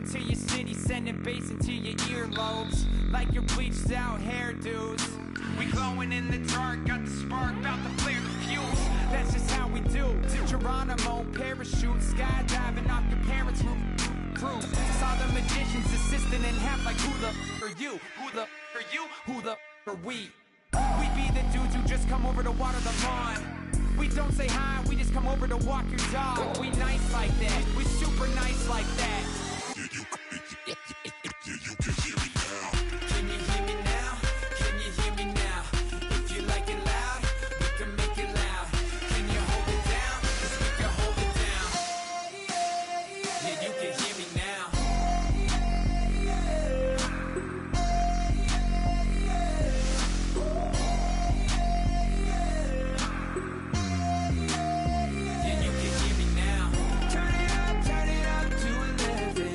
into your city, sending bass into your earlobes, like your bleached out hairdos. We glowing in the dark, got the spark, about to flare the fuse. That's just how we do. Geronimo, parachute, skydiving off your parents' roof. Saw the magician's assistant in half, like who the are you? Who the are you? Who the are we? We be the dudes who just come over to water the lawn. We don't say hi, we just come over to walk your dog. We nice like that, we super nice like that. You can hear me now. Can you hear me now? Can you hear me now? If you like it loud, we can make it loud. Can you hold it down? 'Cause we can hold it down. Yeah, you can hear me now. Yeah, you can hear me now. Turn it up to 11.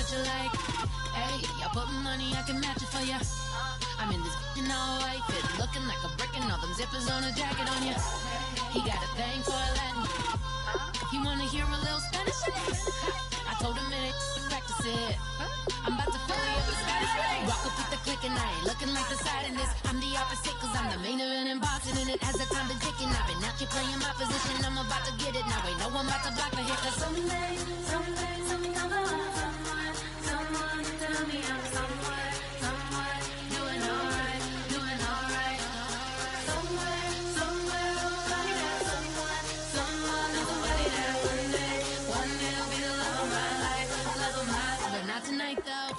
what you like. Hey, y'all put money, I can match it for ya. I'm in this in all white fit, looking like a brick and all them zippers on a jacket on ya. He got a thing for a Latin. He wanna hear a little Spanish? I told him it ain't practice it. I'm about to fill you up with Spanish. Walk up with the click and I ain't looking like the side in this. I'm the opposite cause I'm the main event in boxing and it has the time been ticking. I've been out here playing my position, I'm about to get it. Now ain't no one about to block me here cause someday I'm gonna find someone to tell me I'm somewhere doing alright. Somewhere I'll find out someone is somebody that one day will be the love of my life, but not tonight though.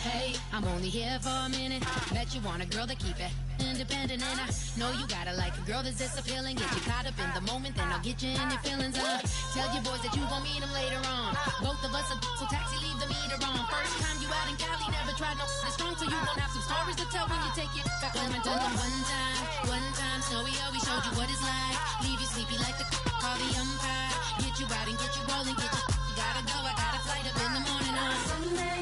Hey, I'm only here for a minute. Bet you want a girl to keep it independent, and I know you gotta like a girl that's this appealing. Get you caught up in the moment, then I'll get you in your feelings. Tell your boys that you gon' meet them later on. Both of us are so taxi, leave the meter on. First time you out in Cali, never tried no strong, so you gon' have some stories to tell when you take it back home and tell them one time, Snowy always showed you what it's like. Leave you sleepy like the call the umpire. Get you out and get you rolling, get you gotta go. I got a flight up in the morning on someday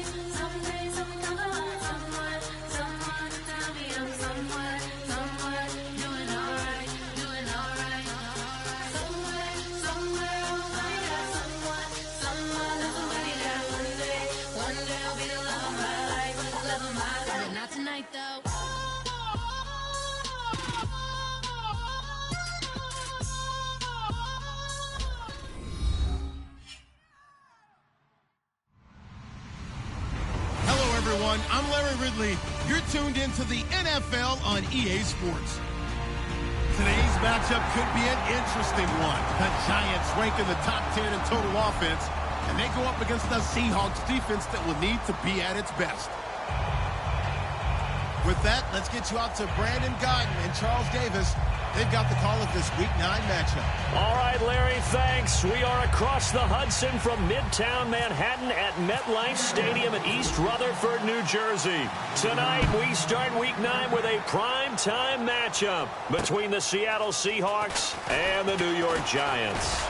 I'm gonna find someone to tell me I'm somewhere doing alright. Somewhere I'll find out someone is somebody that one day will be the love of my life, but not tonight though. Everyone, I'm Larry Ridley. You're tuned into the NFL on EA Sports. Today's matchup could be an interesting one. The Giants rank in the top 10 in total offense, and they go up against the Seahawks defense that will need to be at its best. With that, let's get you out to Brandon Godden and Charles Davis. They've got the call of this Week 9 matchup. All right, Larry, thanks. We are across the Hudson from Midtown Manhattan at MetLife Stadium in East Rutherford, New Jersey. Tonight, we start Week 9 with a prime-time matchup between the Seattle Seahawks and the New York Giants.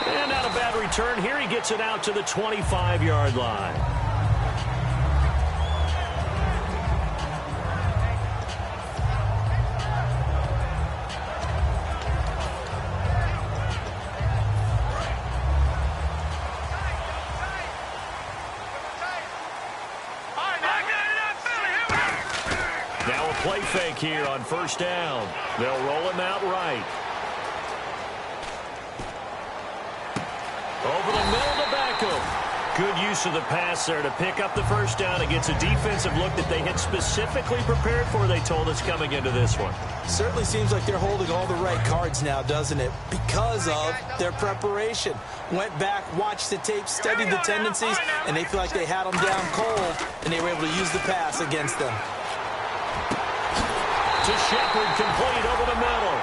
And not a bad return here. He gets it out to the 25-yard line. Play fake here on first down. They'll roll him out right. Over the middle to Beckham. Good use of the pass there to pick up the first down against a defensive look that they had specifically prepared for, they told us, coming into this one. Certainly seems like they're holding all the right cards now, doesn't it? Because of their preparation. Went back, watched the tape, studied the tendencies, and they feel like they had them down cold, and they were able to use the pass against them. To Shepard, complete over the middle.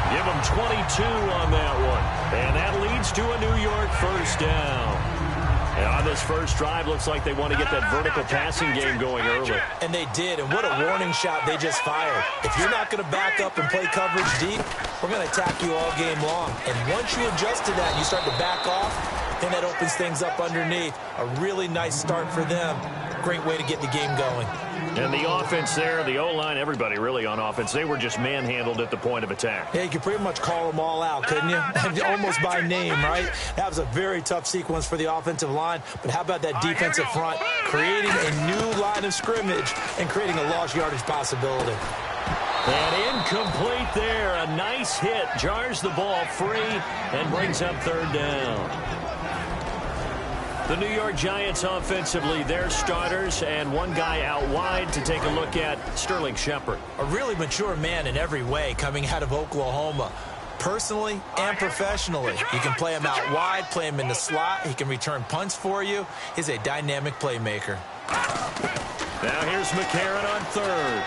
Give him 22 on that one. And that leads to a New York first down. And on this first drive, looks like they want to get that vertical passing game going early. And they did, and what a warning shot they just fired. If you're not going to back up and play coverage deep, we're going to attack you all game long. And once you adjust to that and you start to back off, then that opens things up underneath. A really nice start for them. Great way to get the game going. And the offense there, the O-line, everybody really on offense, they were just manhandled at the point of attack. Yeah, you could pretty much call them all out, couldn't you? Almost by name, right? That was a very tough sequence for the offensive line. But how about that defensive front? Creating a new line of scrimmage and creating a lost yardage possibility. And incomplete there. A nice hit. Jars the ball free and brings up third down. The New York Giants offensively, their starters, and one guy out wide to take a look at, Sterling Shepard. A really mature man in every way coming out of Oklahoma. Personally and professionally. You can play him out wide, play him in the slot. He can return punts for you. He's a dynamic playmaker. Now here's McCarron on third.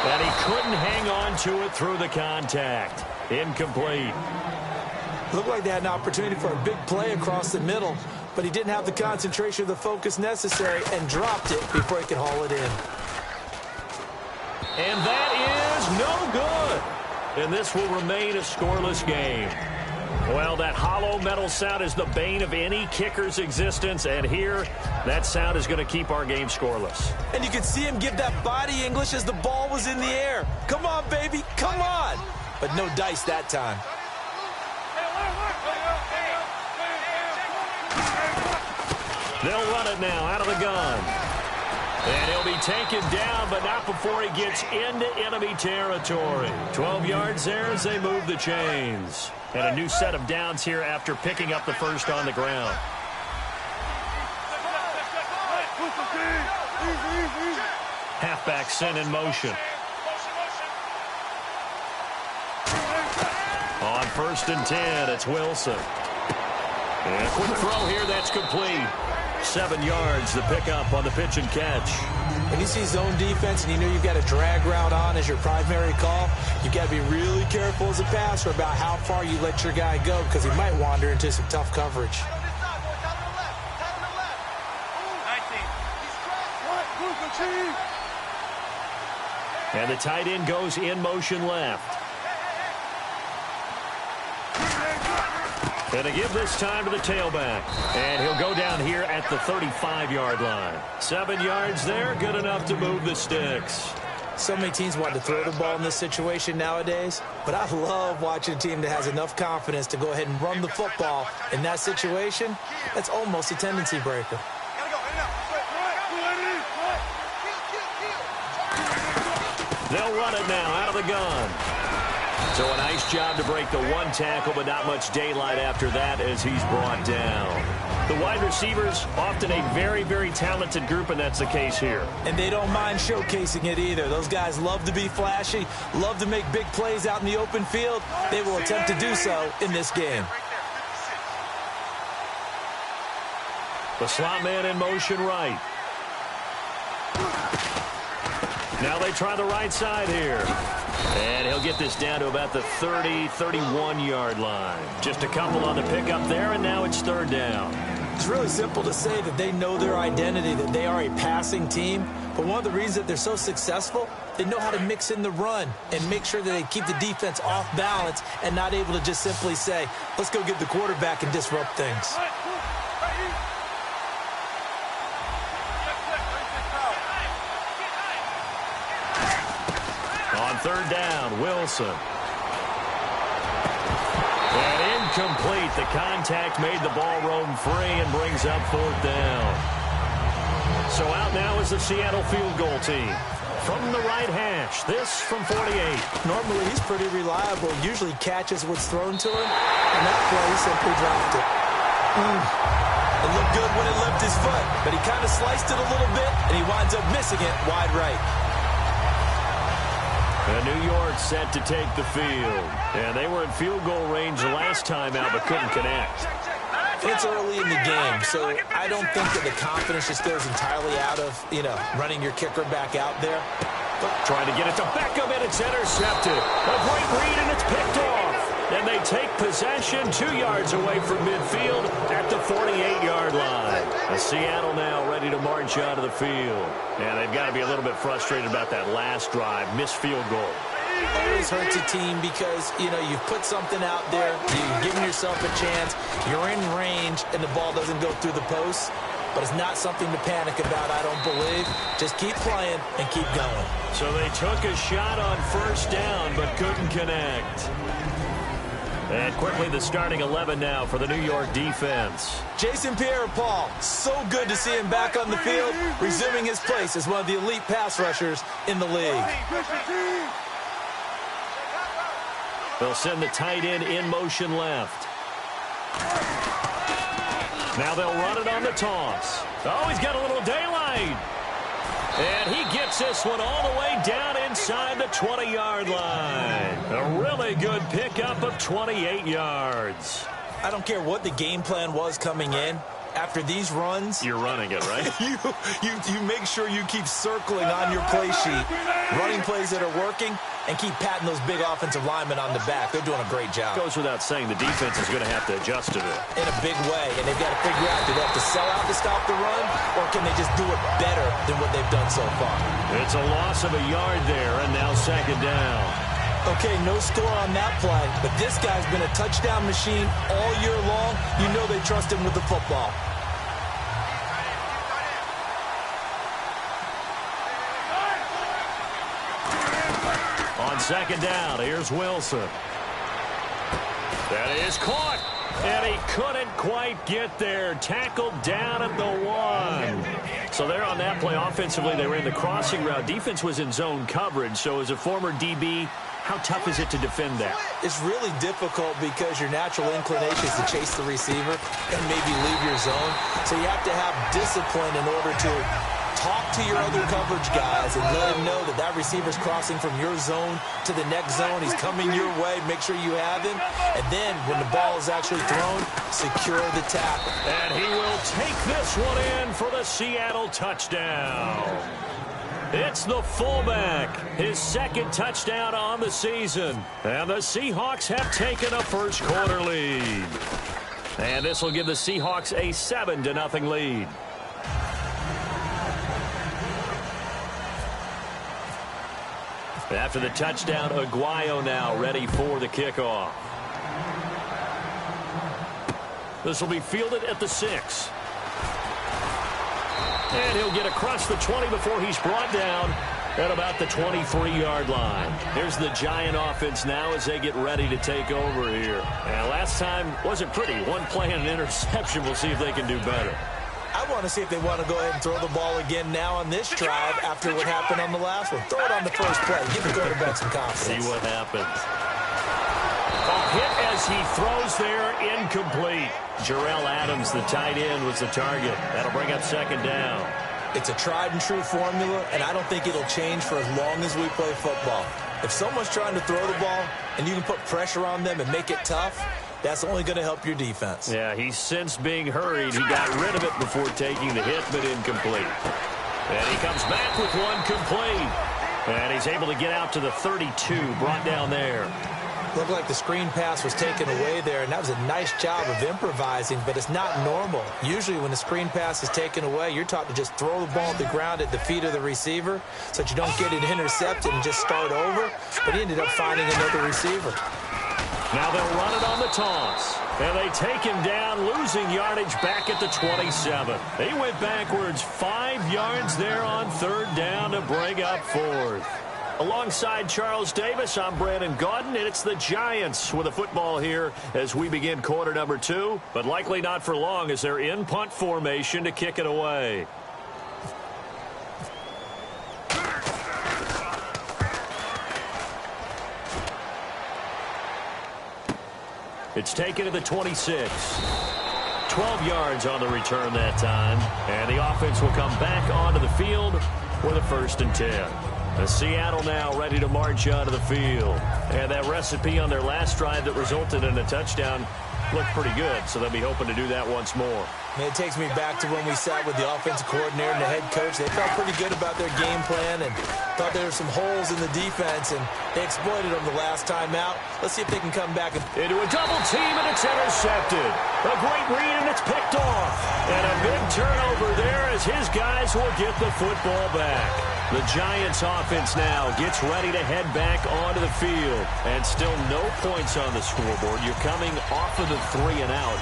And he couldn't hang on to it through the contact. Incomplete. Looked like they had an opportunity for a big play across the middle, but he didn't have the concentration or the focus necessary and dropped it before he could haul it in. And that is no good. And this will remain a scoreless game. Well, that hollow metal sound is the bane of any kicker's existence, and here, that sound is going to keep our game scoreless. And you can see him give that body English as the ball was in the air. Come on, baby, come on. But no dice that time. They'll run it now out of the gun. And he'll be taken down, but not before he gets into enemy territory. 12 yards there as they move the chains. And a new set of downs here after picking up the first on the ground. Halfback sent in motion. On 1st and 10, it's Wilson. And a quick throw here, that's complete. 7 yards, the pickup on the pitch and catch. When you see zone defense and you know you've got a drag route on as your primary call, you've got to be really careful as a passer about how far you let your guy go because he might wander into some tough coverage. And the tight end goes in motion left. And to give this time to the tailback. And he'll go down here at the 35-yard line. 7 yards there, good enough to move the sticks. So many teams want to throw the ball in this situation nowadays, but I love watching a team that has enough confidence to go ahead and run the football in that situation. That's almost a tendency breaker. They'll run it now out of the gun. So a nice job to break the one tackle, but not much daylight after that as he's brought down. The wide receivers, often a very, very talented group, and that's the case here. And they don't mind showcasing it either. Those guys love to be flashy, love to make big plays out in the open field. They will attempt to do so in this game. The slot man in motion right. Now they try the right side here. And he'll get this down to about the 30, 31-yard line. Just a couple on the pickup there, and now it's 3rd down. It's really simple to say that they know their identity, that they are a passing team. But one of the reasons that they're so successful, they know how to mix in the run and make sure that they keep the defense off balance and not able to just simply say, let's go get the quarterback and disrupt things. On 3rd down, Wilson. And incomplete. The contact made the ball roam free and brings up 4th down. So out now is the Seattle field goal team. From the right hash, this from 48. Normally he's pretty reliable. Usually catches what's thrown to him. And that play, he simply dropped it. It looked good when it left his foot, but he kind of sliced it a little bit, and he winds up missing it wide right. And New York set to take the field. And they were in field goal range last time out, but couldn't connect. It's early in the game, so I don't think that the confidence just goes entirely out of, running your kicker back out there. But trying to get it to Beckham, and it's intercepted. A great read, and it's picked off. And they take possession 2 yards away from midfield at the 48-yard line. And Seattle now ready to march out of the field. And they've got to be a little bit frustrated about that last drive, missed field goal. Always hurts a team because, you've put something out there, you've given yourself a chance, you're in range, and the ball doesn't go through the posts. But it's not something to panic about, I don't believe. Just keep playing and keep going. So they took a shot on 1st down, but couldn't connect. And quickly the starting 11 now for the New York defense. Jason Pierre-Paul, so good to see him back on the field, resuming his place as one of the elite pass rushers in the league. They'll send the tight end in motion left. Now they'll run it on the toss. Oh, he's got a little daylight. And he gets this one all the way down inside the 20-yard line. A really good pickup of 28 yards. I don't care what the game plan was coming in. After these runs, you're running it, right? you make sure you keep circling on your play sheet, running plays that are working, and keep patting those big offensive linemen on the back. They're doing a great job. Goes without saying the defense is going to have to adjust to it. In a big way, and they've got to figure out, do they have to sell out to stop the run, or can they just do it better than what they've done so far? It's a loss of a yard there, and now second down. Okay, no score on that play, but this guy's been a touchdown machine all year long. You know they trust him with the football. On second down, here's Wilson. That is caught, and he couldn't quite get there. Tackled down at the 1. So there on that play, offensively, they ran the crossing route. Defense was in zone coverage, so as a former DB, how tough is it to defend that? It's really difficult because your natural inclination is to chase the receiver and maybe leave your zone. So you have to have discipline in order to talk to your other coverage guys and let him know that that receiver's crossing from your zone to the next zone. He's coming your way. Make sure you have him. And then when the ball is actually thrown, secure the tackle. And he will take this one in for the Seattle touchdown. It's the fullback, his second touchdown on the season. And the Seahawks have taken a first quarter lead. And this will give the Seahawks a 7-0 lead. After the touchdown, Aguayo now ready for the kickoff. This will be fielded at the 6. And he'll get across the 20 before he's brought down at about the 23-yard line. Here's the Giant offense now as they get ready to take over here. And last time wasn't pretty. One play and an interception. We'll see if they can do better. I want to see if they want to go ahead and throw the ball again now on this drive after what happened on the last one. Throw it on the first play. Give the quarterback some confidence. See what happens. A hit as he throws there, incomplete. Jarrell Adams, the tight end, was the target. That'll bring up second down. It's a tried-and-true formula, and I don't think it'll change for as long as we play football. If someone's trying to throw the ball and you can put pressure on them and make it tough, that's only going to help your defense. Yeah, he's since being hurried. He got rid of it before taking the hit, but incomplete. And he comes back with one complete. And he's able to get out to the 32, brought down there. Looked like the screen pass was taken away there, and that was a nice job of improvising, but it's not normal. Usually when the screen pass is taken away, you're taught to just throw the ball at the ground at the feet of the receiver so that you don't get it intercepted and just start over. But he ended up finding another receiver. Now they'll run it on the toss. And they take him down, losing yardage back at the 27. He went backwards 5 yards there on third down to bring up fourth. Alongside Charles Davis, I'm Brandon Gaudin, and it's the Giants with a football here as we begin quarter number 2, but likely not for long as they're in punt formation to kick it away. It's taken to the 26. 12 yards on the return that time, and the offense will come back onto the field with a 1st and 10. The Seattle now ready to march onto the field. And that recipe on their last drive that resulted in a touchdown looked pretty good, so they'll be hoping to do that once more. And it takes me back to when we sat with the offensive coordinator and the head coach. They felt pretty good about their game plan and thought there were some holes in the defense, and they exploited them the last time out. Let's see if they can come back. Into a double team, and it's intercepted. A great read, and it's picked off. And a big turnover there as his guys will get the football back. The Giants offense now gets ready to head back onto the field. And still no points on the scoreboard. You're coming off of the 3 and out.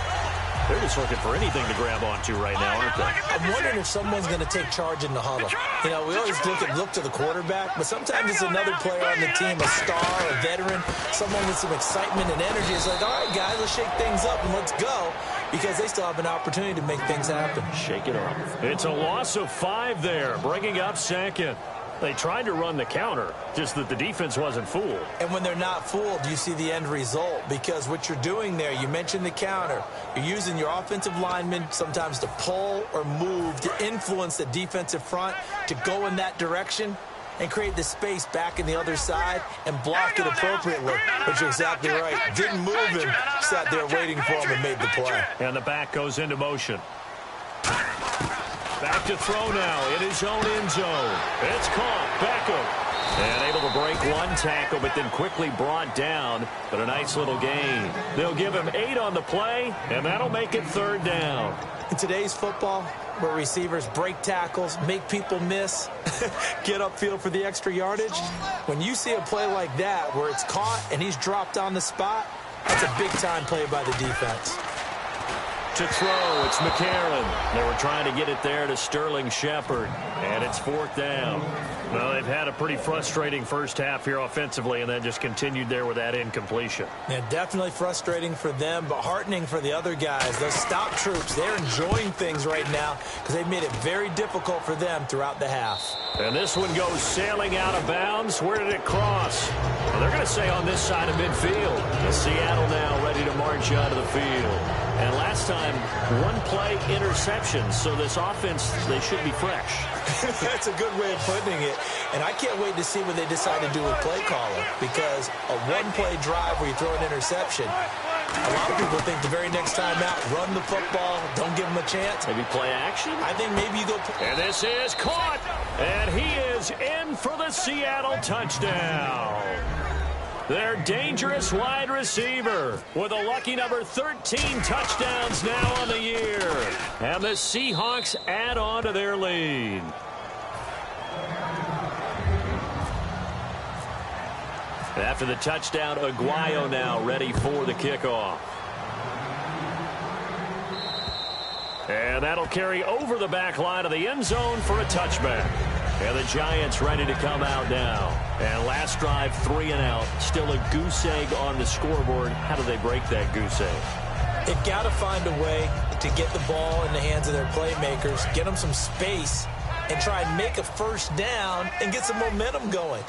They're just looking for anything to grab onto right now, aren't they? I'm wondering if someone's going to take charge in the huddle. You know, we always look to the quarterback, but sometimes it's another player on the team, a star, a veteran, someone with some excitement and energy. It's like, all right, guys, let's shake things up and let's go, because they still have an opportunity to make things happen. Shake it up. It's a loss of 5 there, bringing up second. They tried to run the counter, just that the defense wasn't fooled. And when they're not fooled, you see the end result, because what you're doing there, you mentioned the counter. You're using your offensive linemen sometimes to pull or move, to influence the defensive front, to go in that direction and create the space back in the other side and block it appropriately. But you're exactly right. Didn't move him, sat there waiting for him and made the play. And the back goes into motion. Back to throw now in his own end zone. It's caught. Beckham. And able to break one tackle, but then quickly brought down. But a nice little gain. They'll give him 8 on the play, and that'll make it 3rd down. In today's football, where receivers break tackles, make people miss, get upfield for the extra yardage, when you see a play like that where it's caught and he's dropped on the spot, that's a big-time play by the defense. To throw, it's McCarron. They were trying to get it there to Sterling Shepard, and it's 4th down. Well, they've had a pretty frustrating first half here offensively, and then just continued there with that incompletion. Yeah, definitely frustrating for them, but heartening for the other guys. Those stop troops, they're enjoying things right now because they've made it very difficult for them throughout the half. And this one goes sailing out of bounds. Where did it cross? Well, they're going to say on this side of midfield. And Seattle now ready to march out of the field. And last time, one play interception, so this offense, they should be fresh. That's a good way of putting it. And I can't wait to see what they decide to do with play calling, because a one-play drive where you throw an interception, a lot of people think the very next time out, run the football, don't give them a chance. Maybe play action? I think maybe you go... And this is caught, and he is in for the Seattle touchdown. Their dangerous wide receiver with a lucky number 13 touchdowns now on the year. And the Seahawks add on to their lead. After the touchdown, Aguayo now ready for the kickoff. And that'll carry over the back line of the end zone for a touchback. And the Giants ready to come out now. And last drive, 3 and out. Still a goose egg on the scoreboard. How do they break that goose egg? They've got to find a way to get the ball in the hands of their playmakers, get them some space, and try and make a first down and get some momentum going.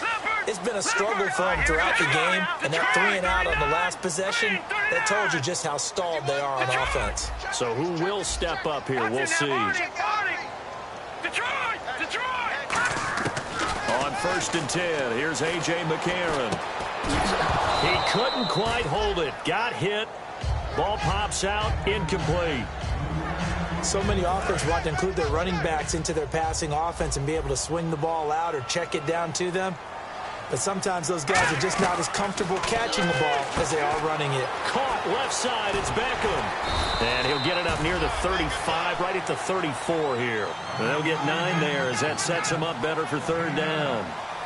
It's been a struggle for them throughout the game, and that 3 and out on the last possession, that told you just how stalled they are on offense. So who will step up here? We'll see. On 1st and 10, here's A.J. McCarron. He couldn't quite hold it. Got hit. Ball pops out. Incomplete. So many offenses want to include their running backs into their passing offense and be able to swing the ball out or check it down to them. But sometimes those guys are just not as comfortable catching the ball as they are running it. Caught left side. It's Beckham. And he'll get it up near the 35, right at the 34 here. And they'll get 9 there as that sets him up better for 3rd down.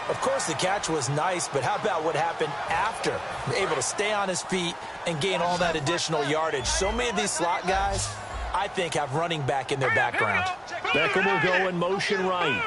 Of course, the catch was nice, but how about what happened after? Able to stay on his feet and gain all that additional yardage. So many of these slot guys, I think, have running back in their background. Beckham will go in motion right.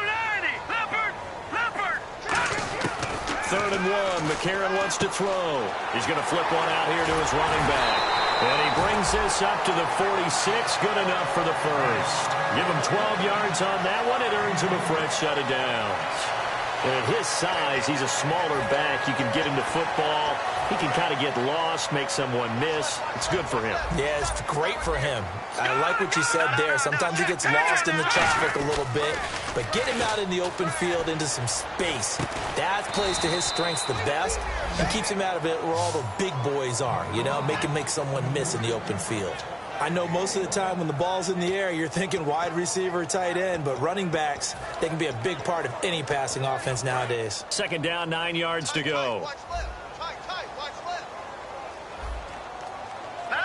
3rd and 1. McCarron wants to throw. He's going to flip one out here to his running back. And he brings this up to the 46. Good enough for the first. Give him 12 yards on that one. It earns him a fresh set of downs. And at his size, he's a smaller back. You can get him to football. He can kind of get lost, make someone miss. It's good for him. Yeah, it's great for him. I like what you said there. Sometimes he gets lost in the traffic a little bit, but get him out in the open field into some space. That plays to his strengths the best and keeps him out of it where all the big boys are, you know, make someone miss in the open field. I know most of the time when the ball's in the air, you're thinking wide receiver, tight end, but running backs, they can be a big part of any passing offense nowadays. 2nd down, 9 yards to go.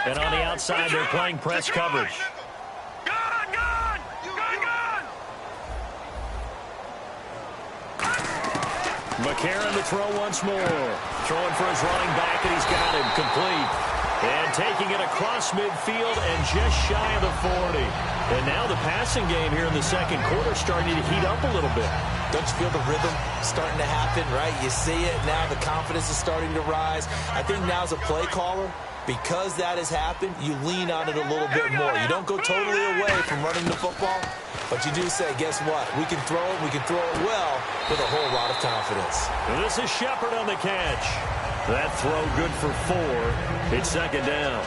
And on the outside, they're playing press coverage. McCarron to throw once more. Throwing for his running back, and he's got him complete. And taking it across midfield and just shy of the 40. And now the passing game here in the 2nd quarter starting to heat up a little bit. Don't you feel the rhythm starting to happen, right? You see it. Now the confidence is starting to rise. I think now as a play caller, because that has happened, you lean on it a little bit more. You don't go totally away from running the football, but you do say, guess what? We can throw it. We can throw it well with a whole lot of confidence. And this is Shepard on the catch. That throw good for 4. It's 2nd down.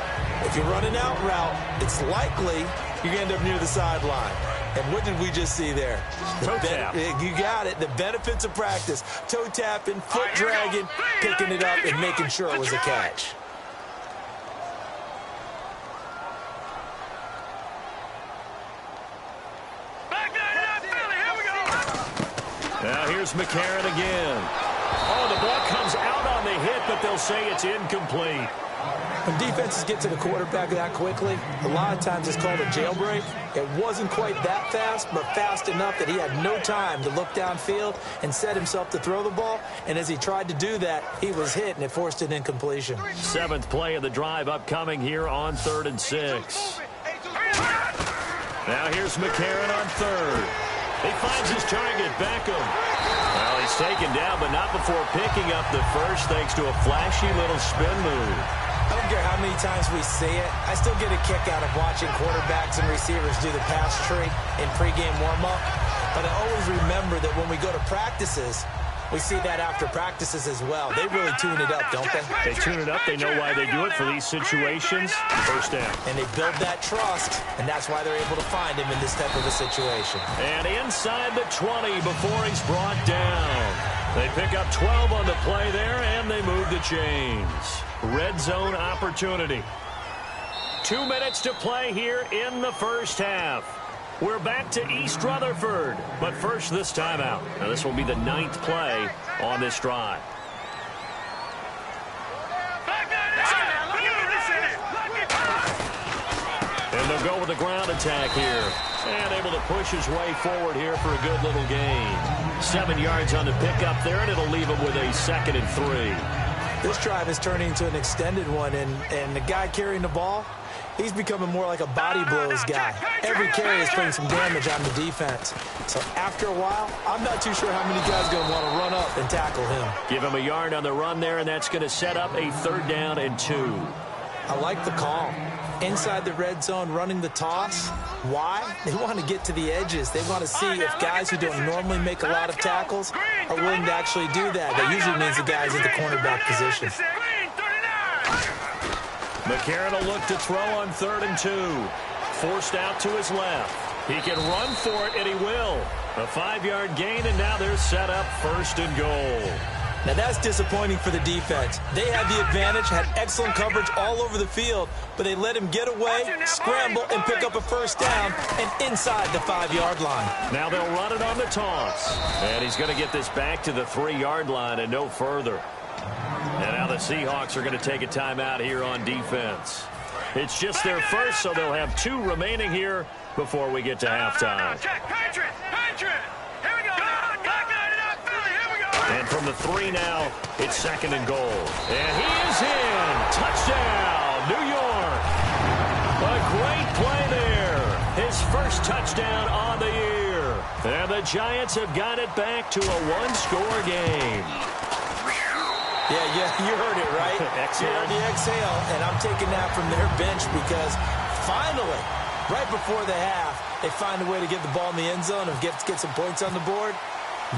If you're running out route, it's likely you're going to end up near the sideline. And what did we just see there? Toe tap. You got it. The benefits of practice. Toe tapping, foot dragging, picking it up, and making sure it was a catch. Now here's McCarron again. Oh, the ball comes out on the hit, but they'll say it's incomplete. When defenses get to the quarterback that quickly, a lot of times it's called a jailbreak. It wasn't quite that fast, but fast enough that he had no time to look downfield and set himself to throw the ball. And as he tried to do that, he was hit, and it forced an incompletion. 7th play of the drive upcoming here on 3rd and 6. Now here's McCarron on 3rd. He finds his target, Beckham. Well, he's taken down, but not before picking up the first thanks to a flashy little spin move. I don't care how many times we see it. I still get a kick out of watching quarterbacks and receivers do the pass tree in pregame warm-up. But I always remember that when we go to practices, we see that after practices as well. They really tune it up, don't they? They tune it up. They know why they do it for these situations. First down. And they build that trust, and that's why they're able to find him in this type of a situation. And inside the 20 before he's brought down. They pick up 12 on the play there, and they move the chains. Red zone opportunity. 2 minutes to play here in the first half. We're back to East Rutherford, but first this timeout. Now this will be the 9th play on this drive. And they'll go with the ground attack here. And able to push his way forward here for a good little gain. 7 yards on the pickup there, and it'll leave him with a 2nd and 3. This drive is turning into an extended one, and the guy carrying the ball, he's becoming more like a body blows guy. Every carry is putting some damage on the defense. So after a while, I'm not too sure how many guys are going to want to run up and tackle him. Give him a yard on the run there, and that's going to set up a 3rd down and 2. I like the call. Inside the red zone, running the toss. Why? They want to get to the edges. They want to see if guys who don't normally make a lot of tackles are willing to actually do that. That usually means the guys in the cornerback position. McCarron will look to throw on 3rd and 2. Forced out to his left. He can run for it, and he will. A 5-yard gain, and now they're set up 1st and goal. Now that's disappointing for the defense. They had the advantage, had excellent coverage all over the field, but they let him get away, scramble, and pick up a 1st down, and inside the 5-yard line. Now they'll run it on the toss. And he's going to get this back to the 3-yard line and no further. And now the Seahawks are going to take a timeout here on defense. It's just their first, so they'll have 2 remaining here before we get to halftime. And from the 3 now, it's 2nd and goal. And he is in. Touchdown, New York. A great play there. His first touchdown on the year. And the Giants have got it back to a 1-score game. Yeah, you heard it, right? Exhale. You heard the exhale, and I'm taking that from their bench because finally, right before the half, they find a way to get the ball in the end zone and get some points on the board.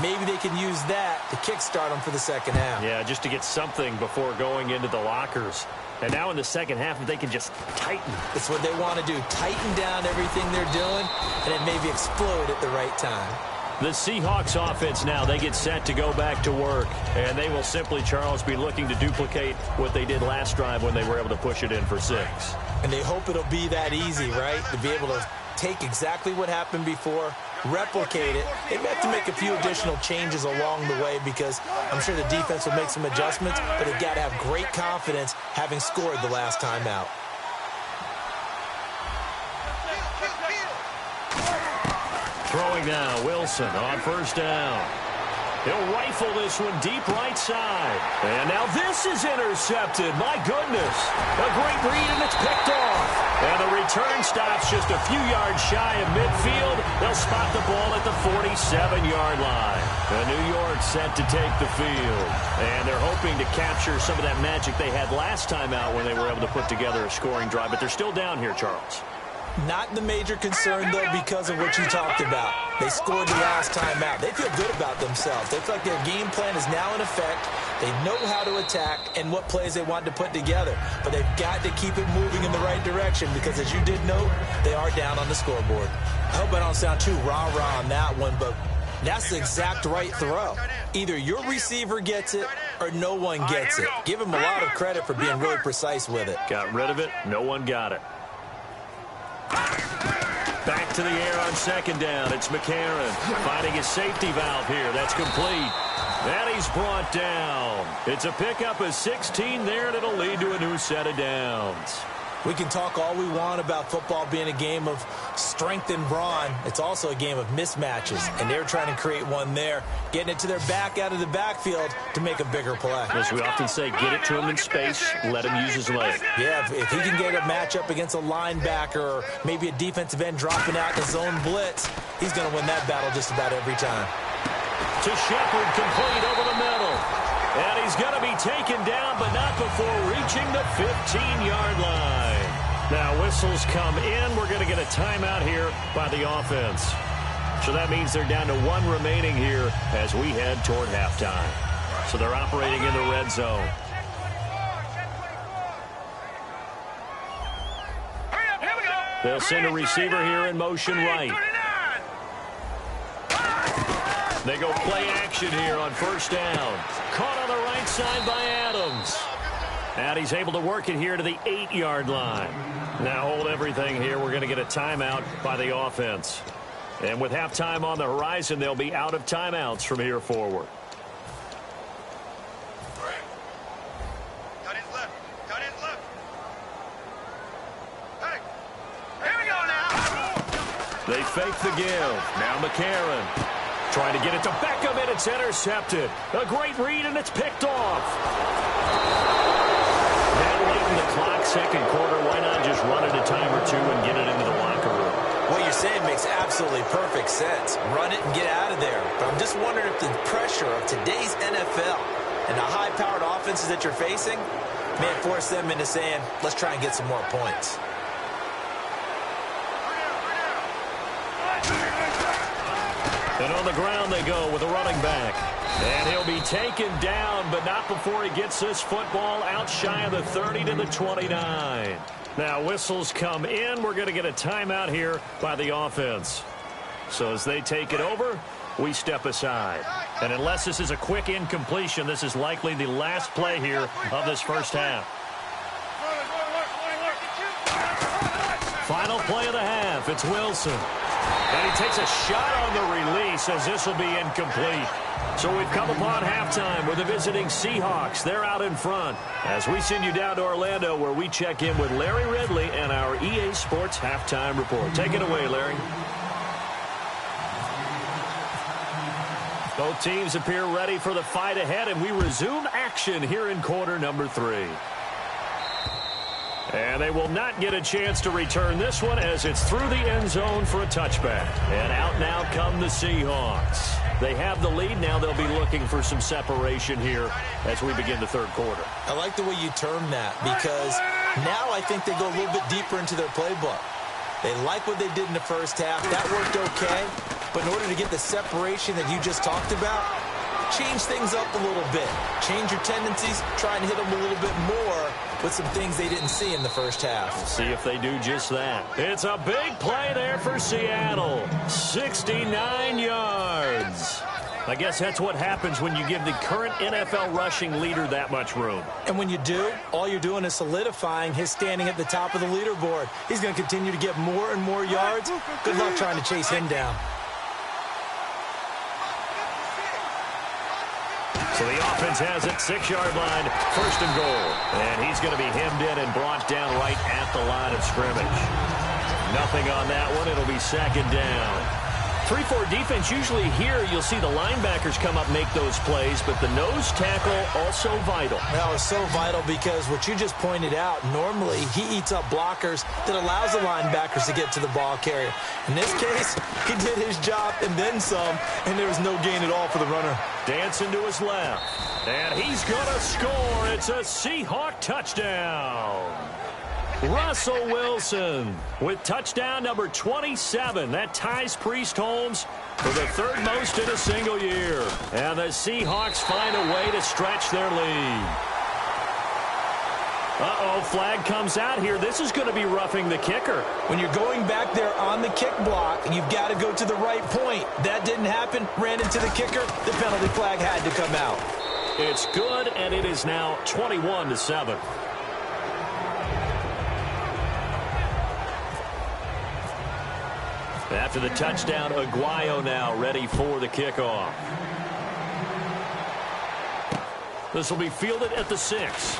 Maybe they can use that to kickstart them for the second half. Yeah, just to get something before going into the lockers. And now in the second half, if they can just tighten. It's what they want to do, tighten down everything they're doing, and then maybe explode at the right time. The Seahawks offense now, they get set to go back to work. And they will simply, Charles, be looking to duplicate what they did last drive when they were able to push it in for 6. And they hope it'll be that easy, right? To be able to take exactly what happened before, replicate it. They may have to make a few additional changes along the way because I'm sure the defense will make some adjustments, but they've got to have great confidence having scored the last time out. Throwing now, Wilson on 1st down. He'll rifle this one deep right side. And now this is intercepted. My goodness. A great read, and it's picked off. And the return stops just a few yards shy of midfield. They'll spot the ball at the 47-yard line. New York set to take the field. And they're hoping to capture some of that magic they had last time out when they were able to put together a scoring drive. But they're still down here, Charles. Not the major concern, though, because of what you talked about. They scored the last time out. They feel good about themselves. They feel like their game plan is now in effect. They know how to attack and what plays they want to put together. But they've got to keep it moving in the right direction because, as you did note, they are down on the scoreboard. I hope I don't sound too rah-rah on that one, but that's the exact right throw. Either your receiver gets it or no one gets it. Give him a lot of credit for being really precise with it. Got rid of it. No one got it. Back back to the air on second down. It's McCarron finding his safety valve here. That's complete. And he's brought down. It's a pickup of 16 there, and it'll lead to a new set of downs. We can talk all we want about football being a game of strength and brawn. It's also a game of mismatches, and they're trying to create one there, getting it to their back out of the backfield to make a bigger play. As we often say, get it to him in space, let him use his leg. Yeah, if he can get a matchup against a linebacker or maybe a defensive end dropping out in his own blitz, he's going to win that battle just about every time. To Shepard, complete over the middle. And he's going to be taken down, but not before reaching the 15-yard line. Now, whistles come in. We're going to get a timeout here by the offense. So that means they're down to 1 remaining here as we head toward halftime. So they're operating in the red zone. They'll send a receiver here in motion right. They go play action here on first down. Caught on the right side by Adams. And he's able to work it here to the 8-yard line. Now hold everything here. We're going to get a timeout by the offense. And with halftime on the horizon, they'll be out of timeouts from here forward. Cut his left. Cut his left. Hey, here we go now. They fake the give. Now McCarron trying to get it to Beckham, and it's intercepted. A great read, and it's picked off. That late in the clock, second quarter, why not just run it a time or two and get it into the locker room? What you're saying makes absolutely perfect sense. Run it and get out of there. But I'm just wondering if the pressure of today's NFL and the high-powered offenses that you're facing may force them into saying, let's try and get some more points. And on the ground they go with a running back. And he'll be taken down, but not before he gets this football out shy of the 30 to the 29. Now whistles come in. We're going to get a timeout here by the offense. So as they take it over, we step aside. And unless this is a quick incompletion, this is likely the last play here of this first half. Final play of the half. It's Wilson. And he takes a shot on the release as this will be incomplete. So we've come upon halftime with the visiting Seahawks. They're out in front as we send you down to Orlando where we check in with Larry Ridley and our EA Sports Halftime Report. Take it away, Larry. Both teams appear ready for the fight ahead, and we resume action here in quarter number 3. And they will not get a chance to return this one as it's through the end zone for a touchback. And out now come the Seahawks. They have the lead. Now they'll be looking for some separation here as we begin the third quarter. I like the way you term that because now I think they go a little bit deeper into their playbook. They like what they did in the first half. That worked okay. But in order to get the separation that you just talked about, change things up a little bit. Change your tendencies. Try and hit them a little bit more with some things they didn't see in the first half. We'll see if they do just that. It's a big play there for Seattle. 69 yards. I guess that's what happens when you give the current NFL rushing leader that much room. And when you do, all you're doing is solidifying his standing at the top of the leaderboard. He's going to continue to get more and more yards. Good luck trying to chase him down. So the offense has it, 6-yard line, first and goal. And he's going to be hemmed in and brought down right at the line of scrimmage. Nothing on that one. It'll be second down. 3-4 defense, usually here you'll see the linebackers come up, make those plays, but the nose tackle also vital. That was so vital because what you just pointed out, normally he eats up blockers that allows the linebackers to get to the ball carrier. In this case, he did his job and then some, and there was no gain at all for the runner. Dancing to his left, and he's going to score. It's a Seahawk touchdown. Russell Wilson with touchdown number 27. That ties Priest Holmes for the third most in a single year. And the Seahawks find a way to stretch their lead. Uh-oh, flag comes out here. This is going to be roughing the kicker. When you're going back there on the kick block, you've got to go to the right point. That didn't happen. Ran into the kicker. The penalty flag had to come out. It's good, and it is now 21-7. After the touchdown, Aguayo now ready for the kickoff. This will be fielded at the 6.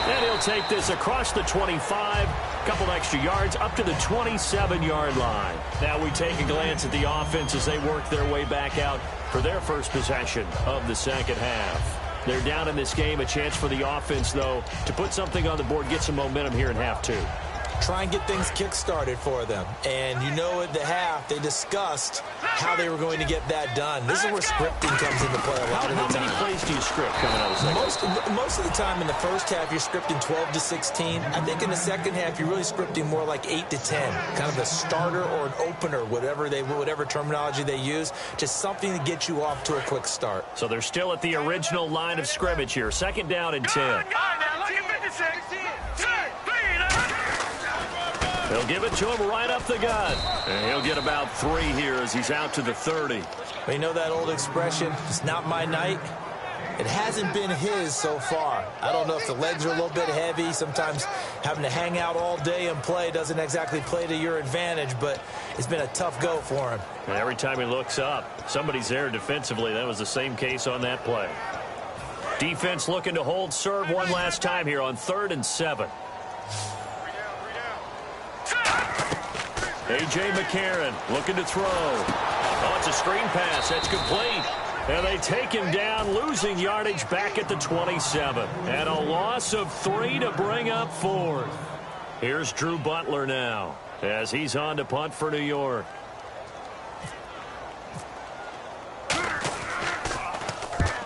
And he'll take this across the 25, couple extra yards up to the 27-yard line. Now we take a glance at the offense as they work their way back out for their first possession of the second half. They're down in this game. A chance for the offense, though, to put something on the board, get some momentum here in half 2. Try and get things kick-started for them. And you know at the half, they discussed how they were going to get that done. This is where scripting comes into play a lot of the time. How many plays do you script coming out of the second? Most of the time in the first half, you're scripting 12 to 16. I think in the second half, you're really scripting more like 8 to 10. Kind of a starter or an opener, whatever terminology they use. Just something to get you off to a quick start. So they're still at the original line of scrimmage here. 2nd down and 10. They'll give it to him right up the gut. And he'll get about 3 here as he's out to the 30. You know that old expression, it's not my night? It hasn't been his so far. I don't know if the legs are a little bit heavy. Sometimes having to hang out all day and play doesn't exactly play to your advantage, but it's been a tough go for him. And every time he looks up, somebody's there defensively. That was the same case on that play. Defense looking to hold serve one last time here on 3rd and 7. A.J. McCarron looking to throw. Oh, it's a screen pass. That's complete. And they take him down, losing yardage back at the 27. And a loss of 3 to bring up 4th. Here's Drew Butler now as he's on to punt for New York.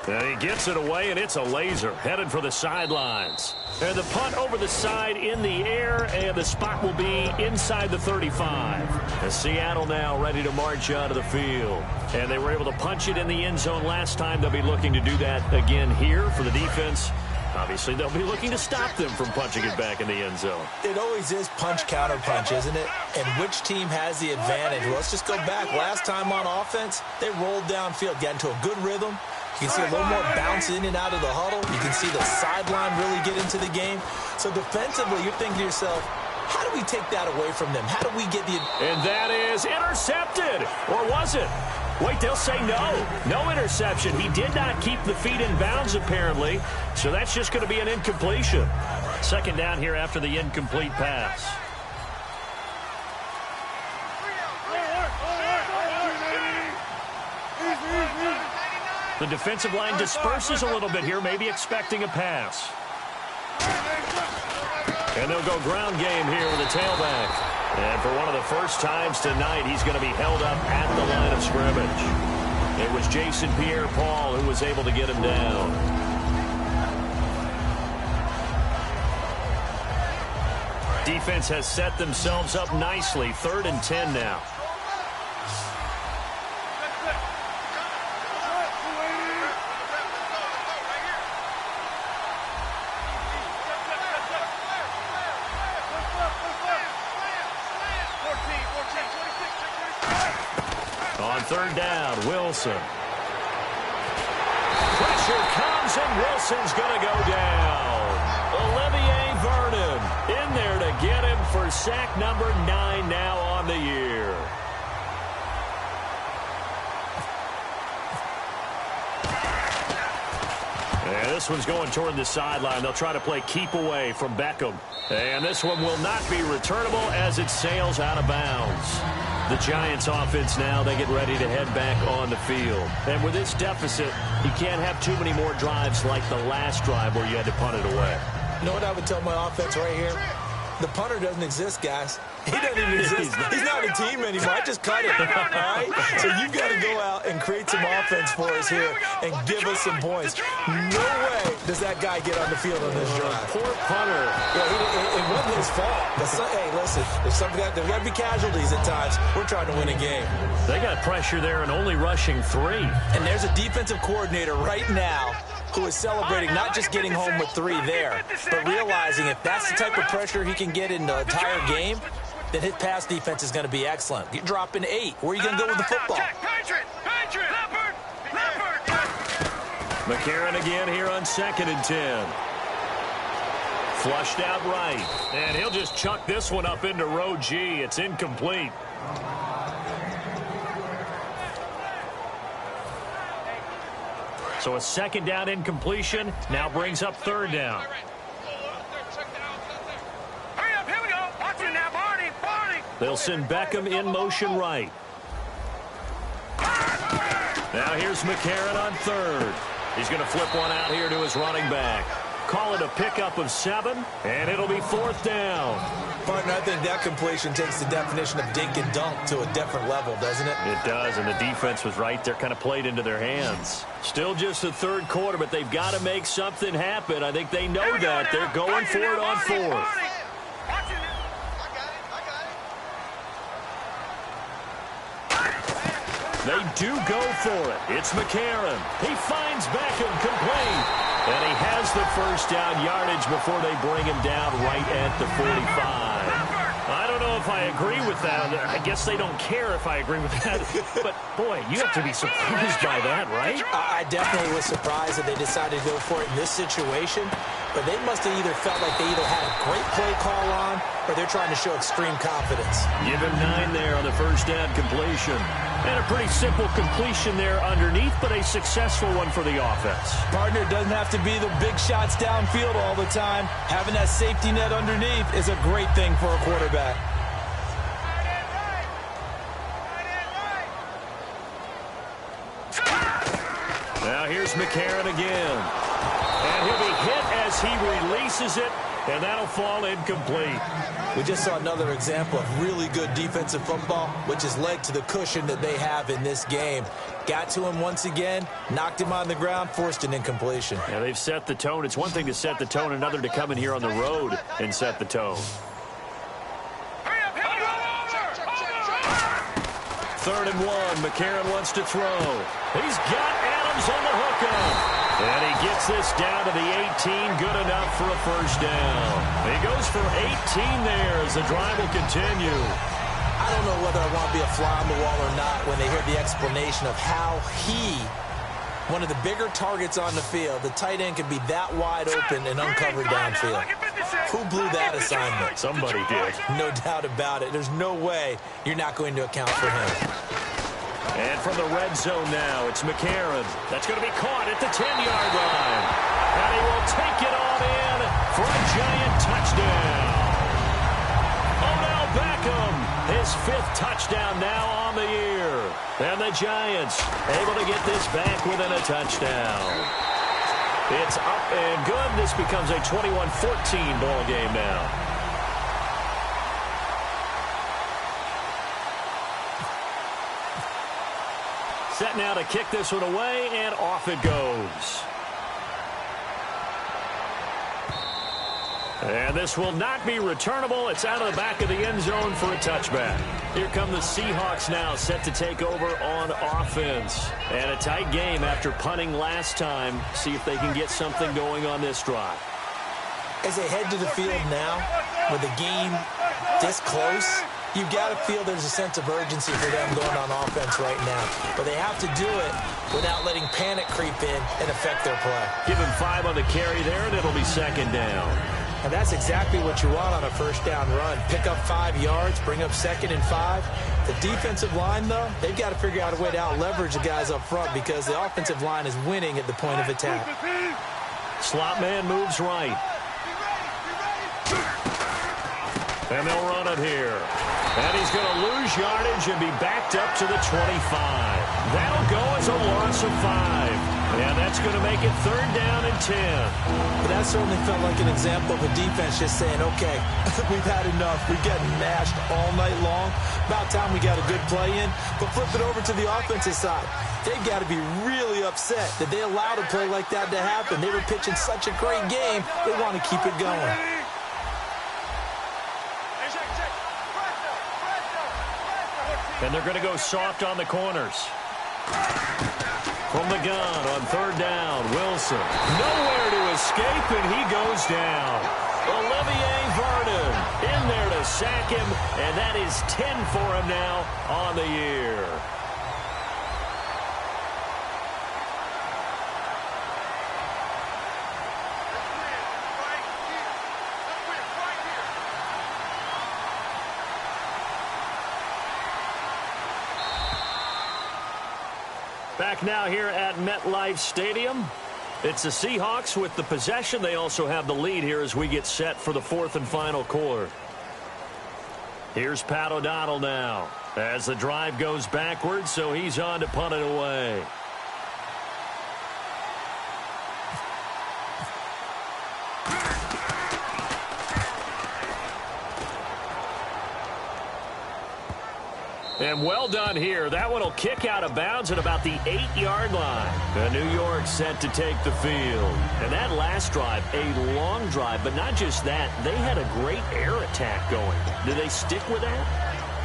And he gets it away, and it's a laser headed for the sidelines. And the punt over the side in the air, and the spot will be inside the 35. And Seattle now ready to march out of the field. And they were able to punch it in the end zone last time. They'll be looking to do that again here for the defense. Obviously, they'll be looking to stop them from punching it back in the end zone. It always is punch-counter-punch, isn't it? And which team has the advantage? Well, let's just go back. Last time on offense, they rolled downfield, got into a good rhythm. You can see a little more bounce in and out of the huddle. You can see the sideline really get into the game. So defensively, you're thinking to yourself, how do we take that away from them? How do we get the... And that is intercepted. Or was it? Wait, they'll say no. No interception. He did not keep the feet in bounds, apparently. So that's just going to be an incompletion. 2nd down here after the incomplete pass. The defensive line disperses a little bit here, maybe expecting a pass. And they'll go ground game here with a tailback. And for one of the first times tonight, he's going to be held up at the line of scrimmage. It was Jason Pierre-Paul who was able to get him down. Defense has set themselves up nicely. 3rd and 10 now. On 3rd down, Wilson. Pressure comes, and Wilson's going to go down. Olivier Vernon in there to get him for sack number 9 now on the year. And this one's going toward the sideline. They'll try to play keep away from Beckham. And this one will not be returnable as it sails out of bounds. The Giants offense now, they get ready to head back on the field. And with this deficit, you can't have too many more drives like the last drive where you had to punt it away. You know what I would tell my offense right here? The punter doesn't exist, guys. He doesn't even exist. He's not a team anymore. I just cut it. All right? So you got to go out and create some offense for us here and give us some points. No way does that guy get on the field on this drive. Poor punter. Yeah, it wasn't his fault. Hey, listen, there's got to be casualties at times. We're trying to win a game. They got pressure there and only rushing 3. And there's a defensive coordinator right now who is celebrating not just getting home with 3 there, but realizing if that's the type of pressure he can get in the entire game, then his pass defense is going to be excellent. You're dropping 8. Where are you going to go with the football? McCarron again here on 2nd and 10. Flushed out right. And he'll just chuck this one up into row G. It's incomplete. So a second down incompletion now brings up third down. Hurry up, here we go. Watch it now, Barney. They'll send Beckham in motion right. Now here's McCarron on third. He's going to flip one out here to his running back. Call it a pickup of 7, and it'll be fourth down. Partner, I think that completion takes the definition of dink and dunk to a different level, doesn't it? It does, and the defense was right there, kind of played into their hands. Still just the third quarter, but they've got to make something happen. I think they know that. They're going for it on fourth. They do go for it. It's McCarron. He finds Beckham complete. And he has the first down yardage before they bring him down right at the 45. I don't know if I agree with that. I guess they don't care if I agree with that. But, boy, you have to be surprised by that, right? I definitely was surprised that they decided to go for it in this situation. But they must have either felt like they either had a great play call on or they're trying to show extreme confidence. Give him 9 there on the first down completion. And a pretty simple completion there underneath, but a successful one for the offense. Partner, it doesn't have to be the big shots downfield all the time. Having that safety net underneath is a great thing for a quarterback. Now here's McCarron again. And he'll be hit as he releases it, and that'll fall incomplete. We just saw another example of really good defensive football, which has led to the cushion that they have in this game. Got to him once again, knocked him on the ground, forced an incompletion. Yeah, they've set the tone. It's one thing to set the tone, another to come in here on the road and set the tone. Third and 1. McCarron wants to throw. He's got Adams on the hookup. And he gets this down to the 18. Good enough for a first down. He goes for 18 there as the drive will continue. I don't know whether I want to be a fly on the wall or not when they hear the explanation of how one of the bigger targets on the field, the tight end can be that wide open and uncovered downfield. Who blew that assignment? Somebody did. No doubt about it. There's no way you're not going to account for him. And from the red zone now, it's McCarron. That's going to be caught at the 10-yard line. And he will take it on in for a giant touchdown. Odell Beckham, his 5th touchdown now on the year. And the Giants able to get this back within a touchdown. It's up and good. This becomes a 21-14 ball game now. Set now to kick this one away, and off it goes. And this will not be returnable. It's out of the back of the end zone for a touchback. Here come the Seahawks now, set to take over on offense. And a tight game after punting last time. See if they can get something going on this drive. As they head to the field now, with the game this close, you've got to feel there's a sense of urgency for them going on offense right now. But they have to do it without letting panic creep in and affect their play. Give him 5 on the carry there, and it'll be second down. And that's exactly what you want on a first down run. Pick up 5 yards, bring up 2nd and 5. The defensive line, though, they've got to figure out a way to out-leverage the guys up front because the offensive line is winning at the point of attack. Slot man moves right. And they'll run it here. And he's going to lose yardage and be backed up to the 25. That'll go as a loss of 5. And that's going to make it 3rd down and 10. But that certainly felt like an example of a defense just saying, okay, we've had enough. We've gotten mashed all night long. About time we got a good play in. But flip it over to the offensive side. They've got to be really upset that they allowed a play like that to happen. They were pitching such a great game, they want to keep it going. And they're going to go soft on the corners. From the gun on 3rd down, Wilson. Nowhere to escape, and he goes down. Olivier Vernon in there to sack him, and that is 10 for him now on the year. Back now here at MetLife Stadium. It's the Seahawks with the possession. They also have the lead here as we get set for the fourth and final quarter. Here's Pat O'Donnell now as the drive goes backwards, so he's on to punt it away. And well done here. That one will kick out of bounds at about the 8-yard line. And New York set to take the field. And that last drive, a long drive, but not just that. They had a great air attack going. Do they stick with that?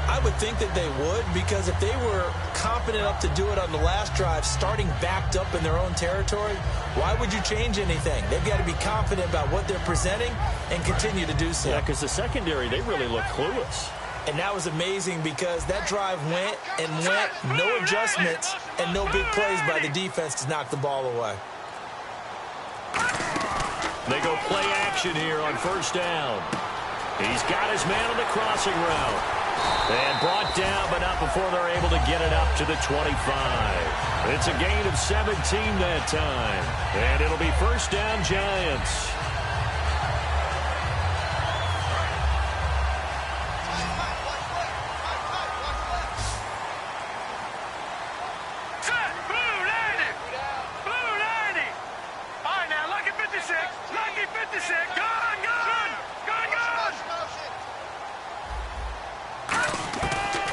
I would think that they would, because if they were confident enough to do it on the last drive, starting backed up in their own territory, why would you change anything? They've got to be confident about what they're presenting and continue to do so. Yeah, because the secondary, they really look clueless. And that was amazing because that drive went and went, no adjustments, and no big plays by the defense to knock the ball away. They go play action here on first down. He's got his man on the crossing route. And brought down, but not before they're able to get it up to the 25. It's a gain of 17 that time. And it'll be first down, Giants.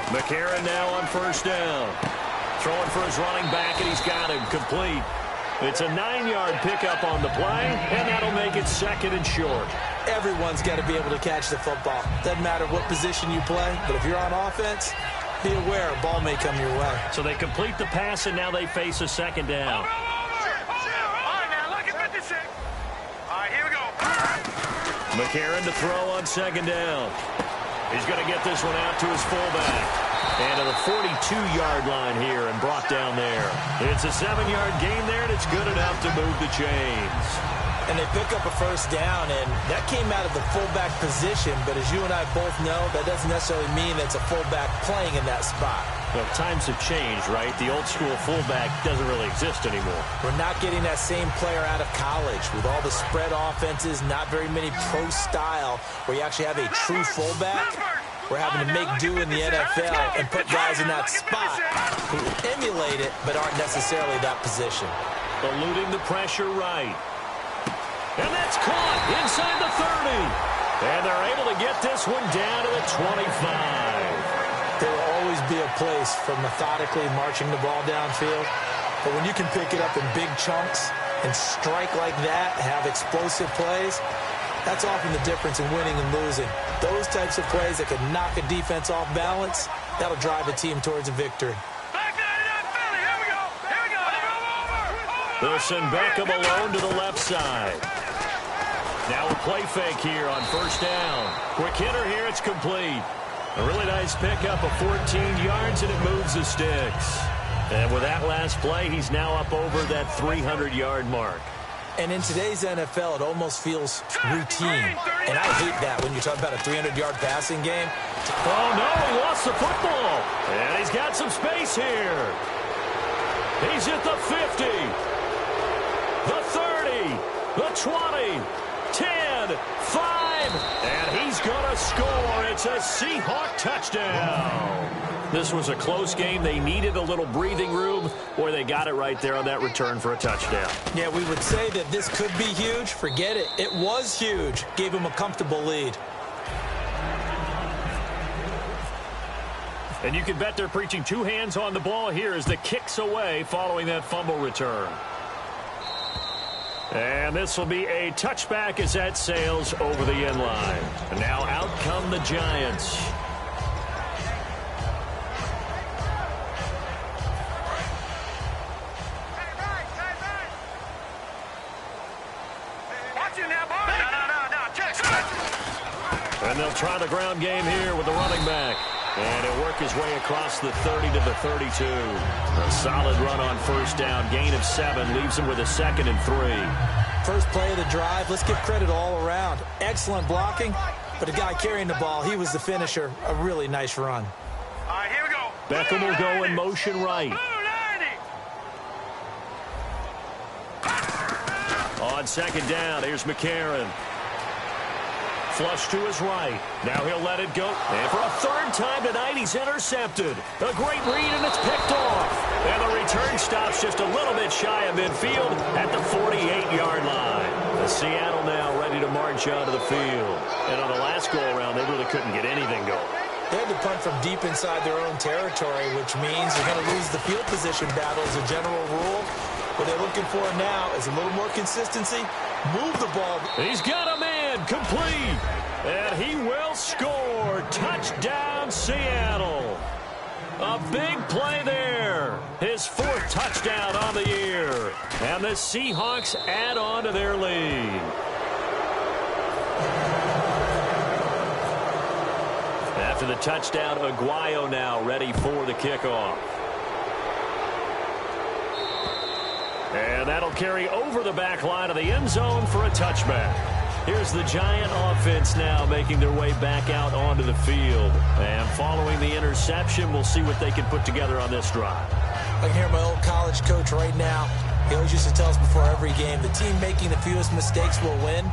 McCarron now on first down. Throwing for his running back, and he's got him complete. It's a 9-yard pickup on the play, and that'll make it second and short. Everyone's got to be able to catch the football. Doesn't matter what position you play, but if you're on offense, be aware a ball may come your way. So they complete the pass, and now they face a second down. All right, now look at 56. All right, here we go. McCarron to throw on second down. He's going to get this one out to his fullback. And to the 42-yard line here and brought down there. It's a 7-yard gain there, and it's good enough to move the chains. And they pick up a first down, and that came out of the fullback position. But as you and I both know, that doesn't necessarily mean that's a fullback playing in that spot. Well, times have changed, right? The old-school fullback doesn't really exist anymore. We're not getting that same player out of college with all the spread offenses, not very many pro style, where you actually have a true fullback. We're having to make do in the NFL and put guys in that spot who emulate it but aren't necessarily that position. Eluding the pressure right. And that's caught inside the 30. And they're able to get this one down to the 25. There will always be a place for methodically marching the ball downfield. But when you can pick it up in big chunks and strike like that, have explosive plays, that's often the difference in winning and losing. Those types of plays that can knock a defense off balance, that'll drive a team towards a victory. They'll send Beckham alone to the left side. Now a play fake here on first down. Quick hitter here, it's complete. A really nice pickup of 14 yards, and it moves the sticks. And with that last play, he's now up over that 300-yard mark. And in today's NFL, it almost feels routine. And I hate that when you talk about a 300-yard passing game. Oh, no, he lost the football. And he's got some space here. He's at the 50, the 30, the 20, 10, 5, and he's going to score. It's a Seahawk touchdown. This was a close game. They needed a little breathing room, or they got it right there on that return for a touchdown. Yeah, we would say that this could be huge. Forget it. It was huge. Gave him a comfortable lead. And you can bet they're preaching two hands on the ball here as the kick's away following that fumble return. And this will be a touchback as that sails over the end line. And now out come the Giants. And they'll try the ground game here with the running back. And he'll work his way across the 30 to the 32. A solid run on first down. Gain of 7 leaves him with a 2nd and 3. First play of the drive. Let's give credit all around. Excellent blocking. But the guy carrying the ball, he was the finisher. A really nice run. All right, here we go. Beckham will go in motion right. On second down, here's McCarron. Flush to his right. Now he'll let it go. And for a third time tonight, he's intercepted. A great read, and it's picked off. And the return stops just a little bit shy of midfield at the 48-yard line. The Seattle now ready to march onto the field. And on the last go-around, they really couldn't get anything going. They had to punt from deep inside their own territory, which means they're going to lose the field position battle as a general rule. What they're looking for now is a little more consistency. Move the ball. He's got a man complete. And he will score. Touchdown, Seattle. A big play there. His fourth touchdown on the year. And the Seahawks add on to their lead. After the touchdown, Aguayo now ready for the kickoff. And that'll carry over the back line of the end zone for a touchback. Here's the Giant offense now making their way back out onto the field. And following the interception, we'll see what they can put together on this drive. I can hear my old college coach right now. He always used to tell us before every game, the team making the fewest mistakes will win.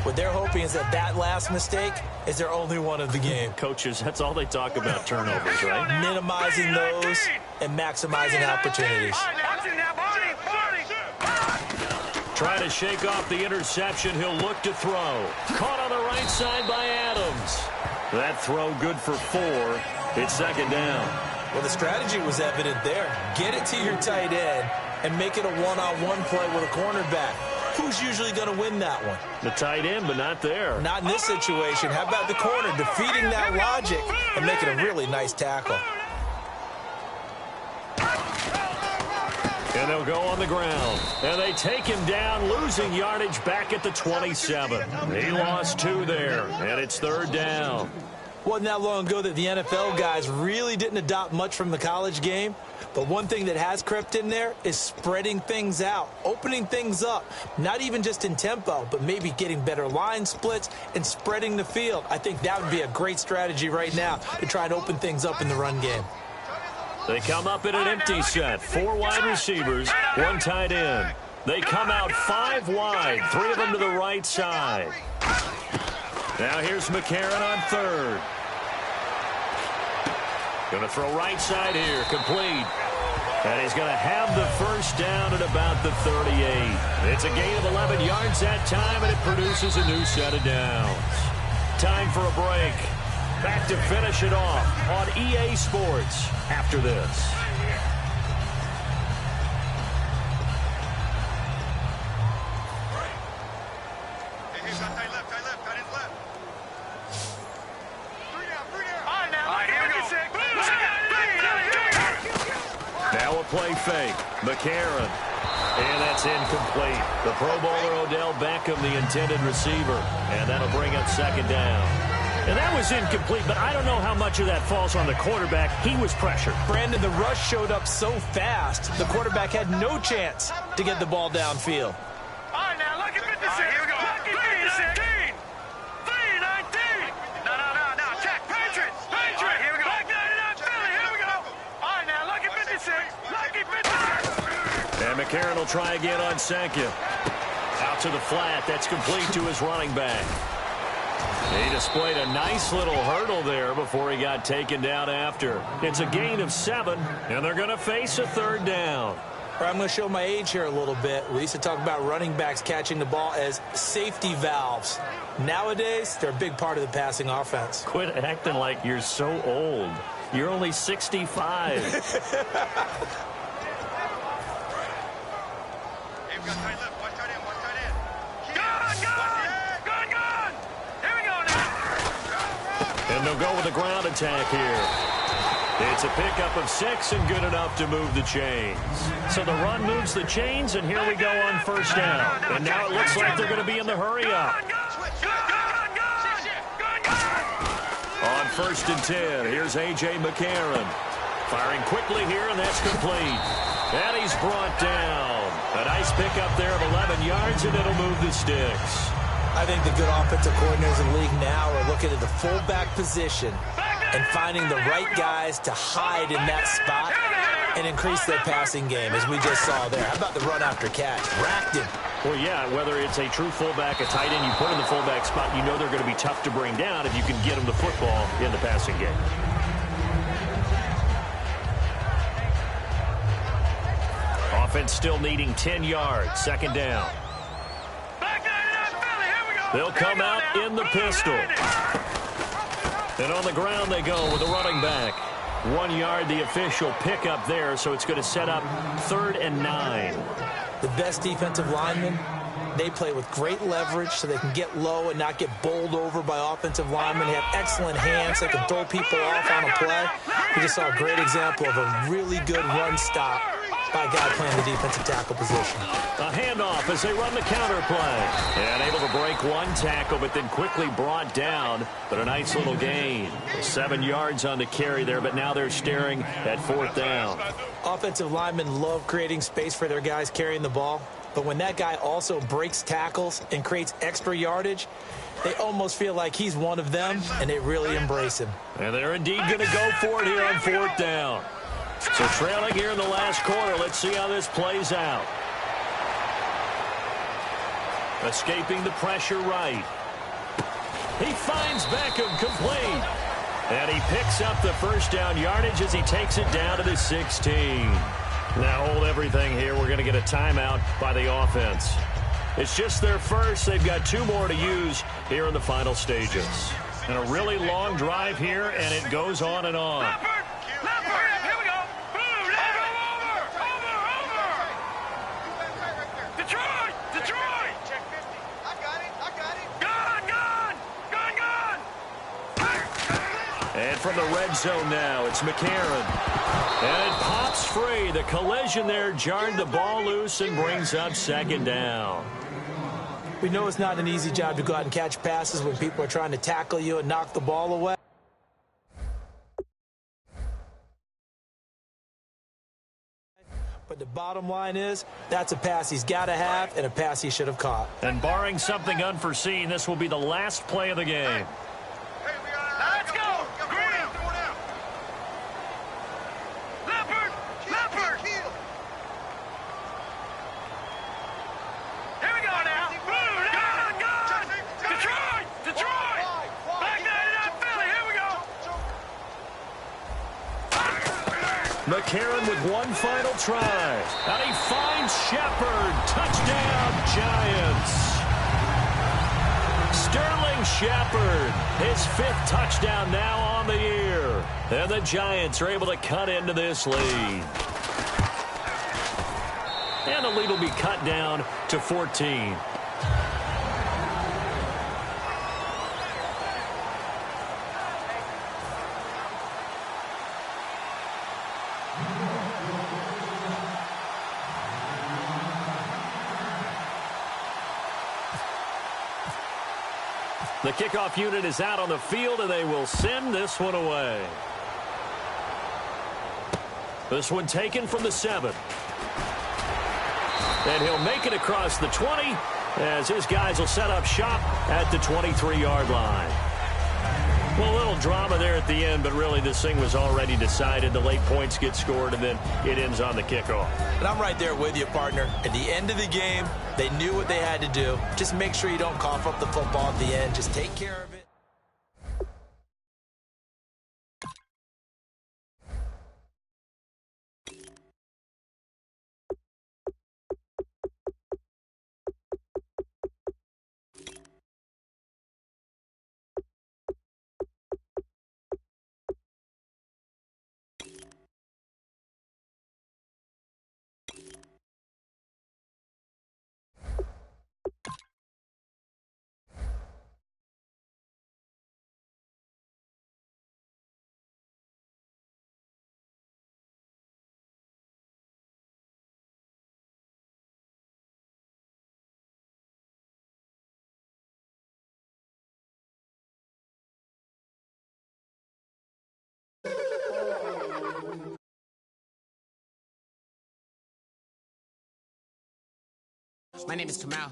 What they're hoping is that that last mistake is their only one of the game. Coaches, that's all they talk about, turnovers, right? Minimizing those and maximizing opportunities. Try to shake off the interception. He'll look to throw. Caught on the right side by Adams. That throw good for 4. It's second down. Well, the strategy was evident there. Get it to your tight end and make it a one-on-one play with a cornerback. Who's usually going to win that one? The tight end, but not there. Not in this situation. How about the corner defeating that logic and making a really nice tackle? And they'll go on the ground. And they take him down, losing yardage back at the 27. He lost 2 there, and it's third down. Wasn't that long ago that the NFL guys really didn't adopt much from the college game. But one thing that has crept in there is spreading things out, opening things up, not even just in tempo, but maybe getting better line splits and spreading the field. I think that would be a great strategy right now to try and open things up in the run game. They come up in an empty set. 4 wide receivers, 1 tight end. They come out 5 wide, 3 of them to the right side. Now here's McCarron on third. Going to throw right side here, complete. And he's going to have the first down at about the 38. It's a gain of 11 yards that time, and it produces a new set of downs. Time for a break. Back to finish it off on EA Sports after this. Now a play fake. McCarron. And that's incomplete. The Pro Bowler Odell Beckham, the intended receiver. And that'll bring up second down. And that was incomplete, but I don't know how much of that falls on the quarterback. He was pressured. Brandon, the rush showed up so fast, the quarterback had no chance to get the ball downfield. All right, now, look at 56. Here we go. Lucky 56. 319. No. Check. Patriots. Here we go. Lucky 99 Philly. Here we go. All right, now, lucky 56. Lucky 56. And McCarron will try again on second. Out to the flat. That's complete to his running back. He displayed a nice little hurdle there before he got taken down after. It's a gain of 7, and they're going to face a third down. I'm going to show my age here a little bit. We used to talk about running backs catching the ball as safety valves. Nowadays, they're a big part of the passing offense. Quit acting like you're so old. You're only 65. And they'll go with a ground attack here. It's a pickup of 6 and good enough to move the chains. So the run moves the chains, and here we go on first down. And now it looks like they're going to be in the hurry-up. On first and 10, here's A.J. McCarron. Firing quickly here, and that's complete. And he's brought down. A nice pickup there of 11 yards, and it'll move the sticks. I think the good offensive coordinators in the league now are looking at the fullback position and finding the right guys to hide in that spot and increase their passing game, as we just saw there. How about the run after catch? Racked him. Well, yeah, whether it's a true fullback, a tight end, you put in the fullback spot, you know they're going to be tough to bring down if you can get them the football in the passing game. Offense still needing 10 yards. Second down. They'll come out in the pistol. And on the ground they go with the running back. 1 yard, the official pickup there, so it's going to set up 3rd and 9. The best defensive linemen, they play with great leverage so they can get low and not get bowled over by offensive linemen. They have excellent hands. They can throw people off on a play. We just saw a great example of a really good run stop by a guy playing the defensive tackle position. A handoff as they run the counter play. And able to break one tackle, but then quickly brought down. But a nice little gain. 7 yards on the carry there, but now they're staring at 4th down. Offensive linemen love creating space for their guys carrying the ball. But when that guy also breaks tackles and creates extra yardage, they almost feel like he's one of them, and they really embrace him. And they're indeed going to go for it here on 4th down. So trailing here in the last quarter. Let's see how this plays out. Escaping the pressure right. He finds Beckham complete. And he picks up the first down yardage as he takes it down to the 16. Now hold everything here. We're going to get a timeout by the offense. It's just their first. They've got 2 more to use here in the final stages. And a really long drive here, and it goes on and on. And from the red zone now, it's McCarron. And it pops free. The collision there jarred the ball loose and brings up 2nd down. We know it's not an easy job to go out and catch passes when people are trying to tackle you and knock the ball away. But the bottom line is, that's a pass he's got to have and a pass he should have caught. And barring something unforeseen, this will be the last play of the game. Let's go! Green! Leopard! Leopard! Here we go now! Gun! Detroit! Detroit! Back 99 Philly! Here we go! McCarron with one final try. And he finds Shepard. Touchdown, Giants. Sterling Shepard, his 5th touchdown now on the year. And the Giants are able to cut into this lead. And the lead will be cut down to 14. The kickoff unit is out on the field, and they will send this one away. This one taken from the 7. And he'll make it across the 20 as his guys will set up shop at the 23-yard line. Well, a little drama there at the end, but really this thing was already decided. The late points get scored, and then it ends on the kickoff. And I'm right there with you, partner. At the end of the game, they knew what they had to do. Just make sure you don't cough up the football at the end. Just take care of it. My name is Kamal.